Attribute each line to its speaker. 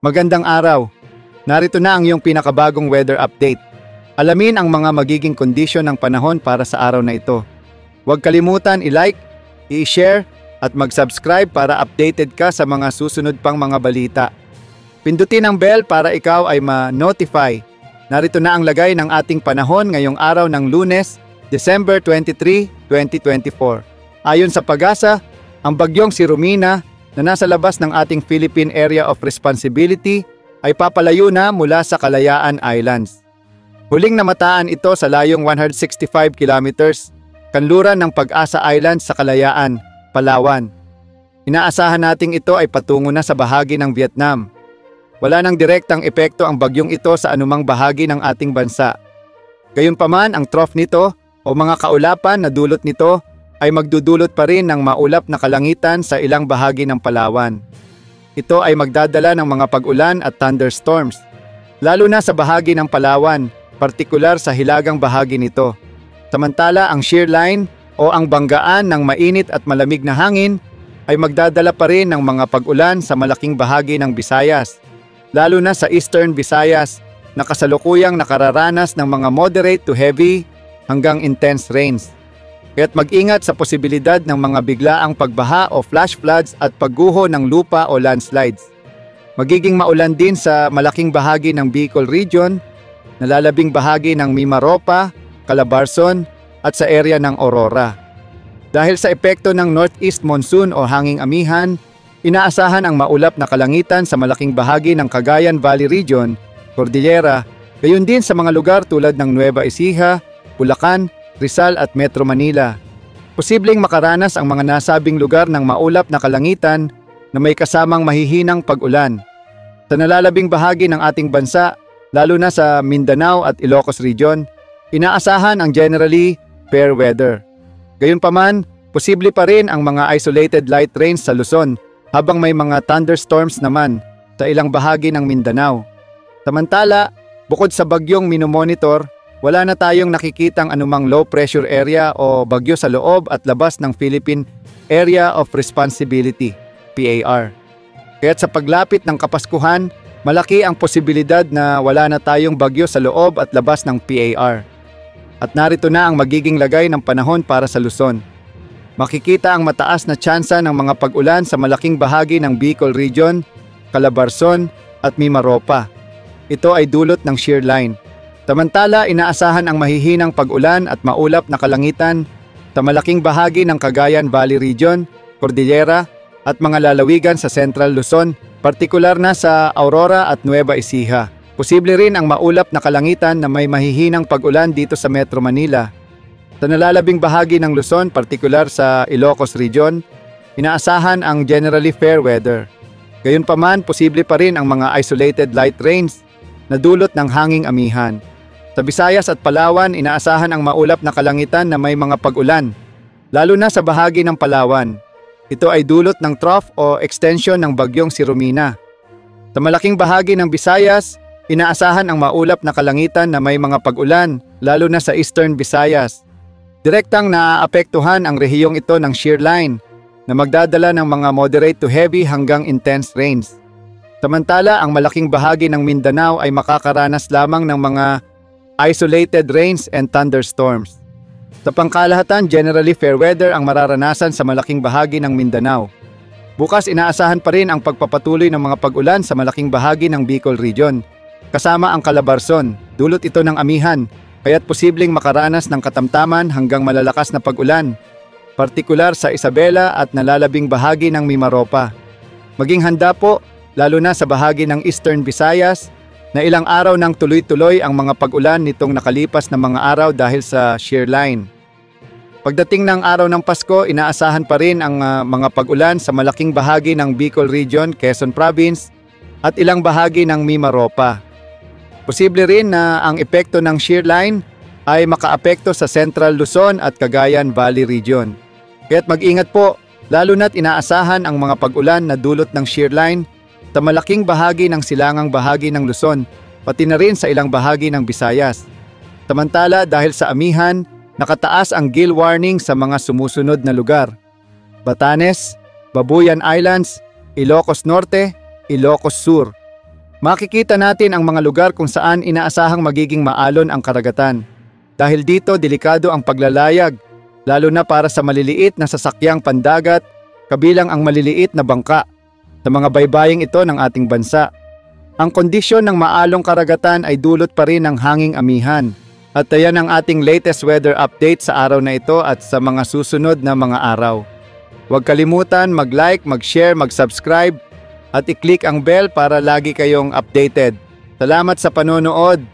Speaker 1: Magandang araw. Narito na ang iyong pinakabagong weather update. Alamin ang mga magiging kondisyon ng panahon para sa araw na ito. Huwag kalimutan i-like, i-share at mag-subscribe para updated ka sa mga susunod pang mga balita. Pindutin ang bell para ikaw ay ma-notify. Narito na ang lagay ng ating panahon ngayong araw ng Lunes, December 23, 2024. Ayon sa PAGASA, ang bagyong si Romina na nasa labas ng ating Philippine Area of Responsibility ay papalayo na mula sa Kalayaan Islands. Huling namataan ito sa layong 165 kilometers, kanluran ng Pag-asa Island sa Kalayaan, Palawan. Inaasahan nating ito ay patungo na sa bahagi ng Vietnam. Wala nang direktang epekto ang bagyong ito sa anumang bahagi ng ating bansa. Gayunpaman, ang trough nito o mga kaulapan na dulot nito ay magdudulot pa rin ng maulap na kalangitan sa ilang bahagi ng Palawan. Ito ay magdadala ng mga pag-ulan at thunderstorms, lalo na sa bahagi ng Palawan, partikular sa hilagang bahagi nito. Samantala, ang shear line o ang banggaan ng mainit at malamig na hangin ay magdadala pa rin ng mga pag-ulan sa malaking bahagi ng Visayas, lalo na sa Eastern Visayas na kasalukuyang nakararanas ng mga moderate to heavy hanggang intense rains. Kaya't mag-ingat sa posibilidad ng mga biglaang pagbaha o flash floods at pagguho ng lupa o landslides. Magiging maulan din sa malaking bahagi ng Bicol Region, nalalabing bahagi ng Mimaropa, Calabarzon at sa area ng Aurora. Dahil sa epekto ng northeast monsoon o hanging amihan, inaasahan ang maulap na kalangitan sa malaking bahagi ng Cagayan Valley Region, Cordillera, gayon din sa mga lugar tulad ng Nueva Ecija, Bulacan, Rizal at Metro Manila. Posibleng makaranas ang mga nasabing lugar ng maulap na kalangitan na may kasamang mahihinang pag-ulan. Sa nalalabing bahagi ng ating bansa, lalo na sa Mindanao at Ilocos Region, inaasahan ang generally fair weather. Gayunpaman, posible pa rin ang mga isolated light rains sa Luzon habang may mga thunderstorms naman sa ilang bahagi ng Mindanao. Samantala, bukod sa bagyong minomonitor, wala na tayong nakikitang anumang low pressure area o bagyo sa loob at labas ng Philippine Area of Responsibility, PAR. Kaya't sa paglapit ng Kapaskuhan, malaki ang posibilidad na wala na tayong bagyo sa loob at labas ng PAR. At narito na ang magiging lagay ng panahon para sa Luzon. Makikita ang mataas na tsansa ng mga pag-ulan sa malaking bahagi ng Bicol Region, Calabarzon at Mimaropa. Ito ay dulot ng shear line. Samantala, inaasahan ang mahihinang pag-ulan at maulap na kalangitan sa malaking bahagi ng Cagayan Valley Region, Cordillera at mga lalawigan sa Central Luzon, partikular na sa Aurora at Nueva Ecija. Posible rin ang maulap na kalangitan na may mahihinang pag-ulan dito sa Metro Manila. Sa nalalabing bahagi ng Luzon, partikular sa Ilocos Region, inaasahan ang generally fair weather. Gayunpaman, posible pa rin ang mga isolated light rains na dulot ng hanging amihan. Sa Visayas at Palawan, inaasahan ang maulap na kalangitan na may mga pag-ulan, lalo na sa bahagi ng Palawan. Ito ay dulot ng trough o extension ng bagyong si Romina. Sa malaking bahagi ng Visayas, inaasahan ang maulap na kalangitan na may mga pag-ulan, lalo na sa Eastern Visayas. Direktang naaapektuhan ang rehiyong ito ng shear line na magdadala ng mga moderate to heavy hanggang intense rains. Samantala, ang malaking bahagi ng Mindanao ay makakaranas lamang ng mga isolated rains and thunderstorms. Sa pangkalahatan, generally fair weather ang mararanasan sa malaking bahagi ng Mindanao. Bukas inaasahan pa rin ang pagpapatuloy ng mga pag-ulan sa malaking bahagi ng Bicol Region, kasama ang Calabarzon. Dulot ito ng amihan, kaya't posibleng makaranas ng katamtaman hanggang malalakas na pag-ulan, partikular sa Isabela at nalalabing bahagi ng Mimaropa. Maging handa po, lalo na sa bahagi ng Eastern Visayas, na ilang araw nang tuloy-tuloy ang mga pag-ulan nitong nakalipas na mga araw dahil sa shear line. Pagdating ng araw ng Pasko, inaasahan pa rin ang mga pag-ulan sa malaking bahagi ng Bicol Region, Quezon Province at ilang bahagi ng Mimaropa. Posible rin na ang epekto ng shear line ay makaapekto sa Central Luzon at Cagayan Valley Region. Kaya't mag-ingat po, lalo na't inaasahan ang mga pag-ulan na dulot ng shear line sa malaking bahagi ng silangang bahagi ng Luzon, pati na rin sa ilang bahagi ng Visayas. Samantala, dahil sa amihan, nakataas ang gale warning sa mga sumusunod na lugar: Batanes, Babuyan Islands, Ilocos Norte, Ilocos Sur. Makikita natin ang mga lugar kung saan inaasahang magiging maalon ang karagatan. Dahil dito, delikado ang paglalayag, lalo na para sa maliliit na sasakyang pandagat, kabilang ang maliliit na bangka sa mga baybaying ito ng ating bansa. Ang kondisyon ng maalong karagatan ay dulot pa rin ng hanging amihan. At ayan ang ating latest weather update sa araw na ito at sa mga susunod na mga araw. Huwag kalimutan mag-like, mag-share, mag-subscribe at i-click ang bell para lagi kayong updated. Salamat sa panonood.